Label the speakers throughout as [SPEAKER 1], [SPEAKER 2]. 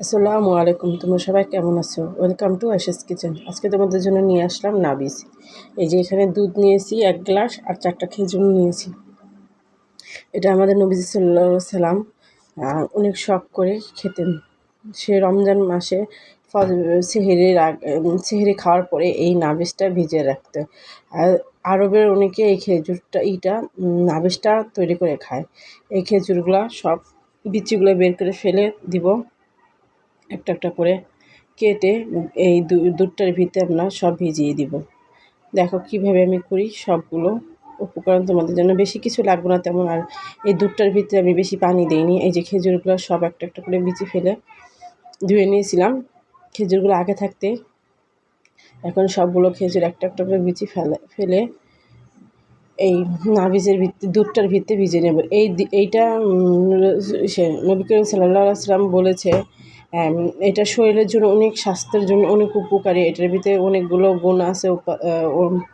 [SPEAKER 1] আসসালামু আলাইকুম, তোমরা সবাই কেমন আছো? Welcome to Ayesha's kitchen. আজকে তোমাদের জন্য নিয়ে আসলাম নাবিস। এই যে এখানে দুধ নিয়েছি 1 গ্লাস আর 4টা খেজুর নিয়েছি। এটা আমাদের নবীজি সাল্লাল্লাহু আলাইহি সাল্লাম অনেক শখ করে খেতেন। সে রমজান মাসে সেহরি খাওয়ার পরে এই নাবিসটা ভিজিয়ে রাখতো। আর আরবের অনেকে এই নাবিসটা তৈরি করে খায়। এই খেজুরগুলা সব বিচিগুলো বের করে ফেলে দিব, একটা একটা করে কেটে এই দুধটার ভিতরে আমরা সব ভিজিয়ে দিব। দেখো কিভাবে আমি করি। সবগুলো উপকরণ তোমাদের জন্য বেশি কিছু লাগবে না তেমন। আর এই দুধটার ভিতরে আমি বেশি পানি দিইনি। এই যে খেজুরগুলো সব একটা একটা করে বিচি ফেলে ধুয়ে নিয়েছিলাম খেজুরগুলো আগে থাকতে। এখন সবগুলো খেজুর একটা একটা করে বিচি ফেলে এই নাবিজের দুধটার ভিতরে ভিজিয়ে নেব। এইটা নবী করিম সাল্লাল্লাহু আলাইহি ওয়াসাল্লাম বলেছে এটা শরীরের জন্য অনেক, স্বাস্থ্যের জন্য অনেক উপকারী। এটার ভিতরে অনেকগুলো গুণ আছে,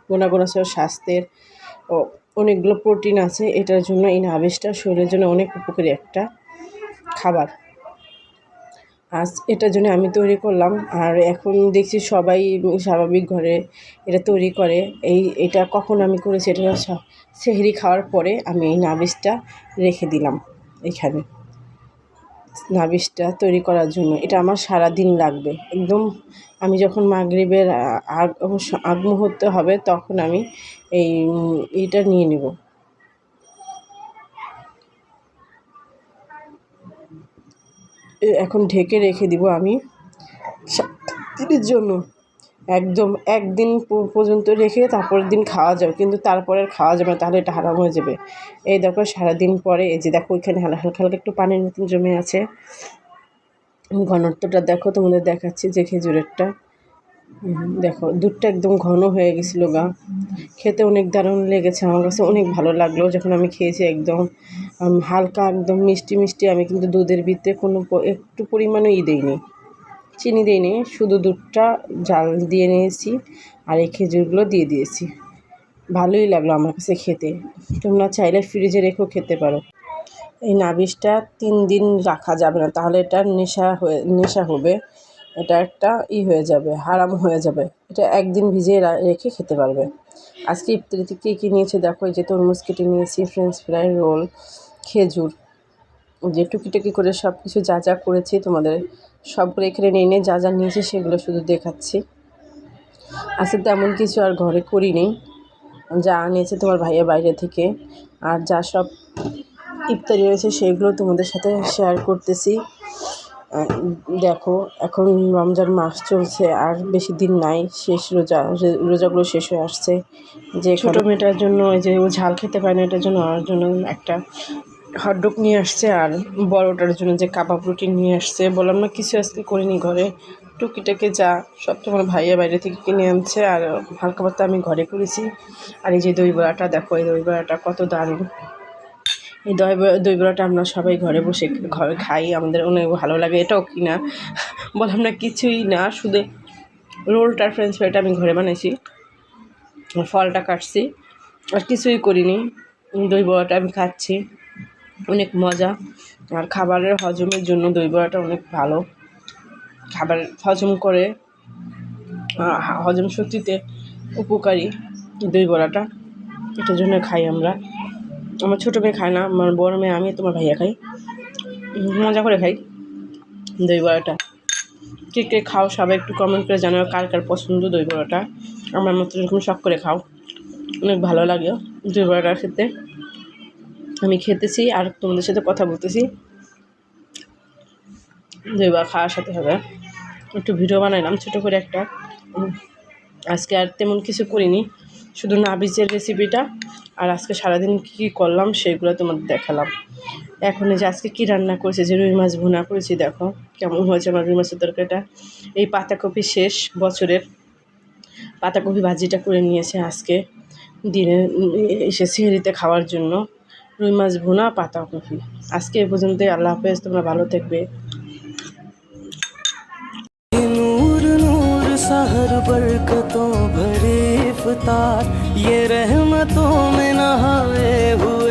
[SPEAKER 1] গুণাগুণ আছে স্বাস্থ্যের, অনেকগুলো প্রোটিন আছে। এটার জন্য এই নাবিজটা শরীরের জন্য অনেক উপকারী একটা খাবার। আজ এটার জন্য আমি তৈরি করলাম। আর এখন দেখছি সবাই স্বাভাবিক ঘরে এটা তৈরি করে। এটা কখন আমি করেছি, এটা সেহরি খাওয়ার পরে আমি এই নাবিজটা রেখে দিলাম এখানে নাবিজটা তৈরি করার জন্য। এটা আমার সারা দিন লাগবে একদম। আমি যখন মাগরিবের আগ মুহূর্তে হবে তখন আমি এইটা নিয়ে নেব। এখন ঢেকে রেখে দিব আমি দিনের জন্য। একদম একদিন পর্যন্ত রেখে তারপরের দিন খাওয়া যাবে, কিন্তু তারপরে আর খাওয়া যাবে না, তাহলে এটা হারাম হয়ে যাবে। এই দেখো সারাদিন পরে এই যে দেখো ওইখানে হালকা হালকা একটু পানির মতন জমে আছে। ঘনত্বটা দেখো, তোমাদের দেখাচ্ছি যে খেজুরেরটা দেখো দুধটা একদম ঘন হয়ে গেছিলো খেতে অনেক দারুণ লেগেছে আমার কাছে, অনেক ভালো লাগলো যখন আমি খেয়েছি। একদম হালকা একদম মিষ্টি মিষ্টি। আমি কিন্তু দুধের ভিতরে কোনো একটু পরিমাণও দিইনি, চিনি দিইনি, শুধু দুধটা জাল দিয়ে নিয়েছি আর এই খেজুরগুলো দিয়ে দিয়েছি। ভালোই লাগলো আমার কাছে খেতে। তোমরা চাইলে ফ্রিজে রেখেও খেতে পারো। এই নাবিজটা 3 দিন রাখা যাবে না, তাহলে এটা নেশা হবে, এটা একটা হয়ে যাবে, হারাম হয়ে যাবে। এটা একদিন ভিজিয়ে রেখে খেতে পারবে। আজকে ইফতারিতে কী নিয়েছে দেখো। এই যে তরমুজ কেটে নিয়েছি, ফ্রেঞ্চ ফ্রাই, রোল, খেজুর, যে টুকিটাকি করে সব কিছু যা যা করেছি তোমাদের সবগুলো এখানে নিয়ে যা যা নিয়েছি সেগুলো শুধু দেখাচ্ছি। আজকে তেমন কিছু আর ঘরে করিনি, যা আনিয়েছে তোমার ভাইয়া বাইরে থেকে। আর যা সব ইফতারি হয়েছে সেগুলো তোমাদের সাথে শেয়ার করতেছি। দেখো এখন রমজান মাস চলছে, আর বেশি দিন নাই, শেষ রোজাগুলো শেষ হয়ে আসছে। যে ছোটো মেয়েটার জন্য ওই যে ও ঝাল খেতে পারে না, এটার জন্য ওর জন্য একটা হটডগ নিয়ে আসছে, আর বড়টার জন্য যে কাবাব রুটি নিয়ে আসছে। বললাম না কিছু আজকে করিনি ঘরে, টুকিটাকে যা সব তোমার ভাইয়া বাইরে থেকে কিনে আনছে, আর হালকা পাতলা আমি ঘরে করেছি। আর এই যে দই বড়াটা দেখো, এই দই বড়াটা কত দারুণ। এই দই বড়াটা আমরা সবাই ঘরে বসে খাই, আমাদের অনেক ভালো লাগে। এটাও কিনা, বললাম না কিছুই না, শুধু রোলটার ফ্রেঞ্চ ফ্রাইটা আমি ঘরে বানাইছি, ফলটা কাটছি, আর কিছুই করিনি। দই বড়াটা আমি খাচ্ছি, অনেক মজা। আর খাবারের হজমের জন্য দই বড়াটা অনেক ভালো, খাবার হজম করে, হজম শক্তিতে উপকারী দই বড়াটা। এটার জন্য খাই আমরা। আমার ছোটো মেয়ে খায় না, আমার বড় মেয়ে, আমি, তোমার ভাইয়া খাই, মজা করে খাই দই বড়াটা। কে কে খাও সবাই একটু কমেন্ট করে জানাও কার কার পছন্দ দই বড়াটা। আমার মতো এরকম শখ করে খাও, অনেক ভালো লাগে দই বড়াটা খেতে। আমি খেতেছি আর তোমাদের সাথে কথা বলতেছি। দই বড়া খাওয়ার সাথে হবে একটু ভিডিও বানাইলাম ছোটো করে একটা। আজকে আর তেমন কিছু করিনি, শুধু নাবিজের রেসিপিটা আর আজকে সারাদিন কী করলাম সেগুলো তোমাদের দেখালাম। এখন যে আজকে কী রান্না করেছে, যে রুই মাছ ভুনা করেছি, দেখো কেমন হয়েছে আমার রুই মাছের তরকারিটা। এই পাতাকপি শেষ বছরের পাতাকপি ভাজিটা করে নিয়েছে আজকে দিনে এসে সেহরিতে খাওয়ার জন্য। রুই মাছ ভুনা, পাতাকপি। আজকে এ পর্যন্তই। আল্লাহ হাফেজ, তোমরা ভালো থাকবে।
[SPEAKER 2] सहर बरकतों भरे इफ्तार, ये रहमतों में नहाए हुए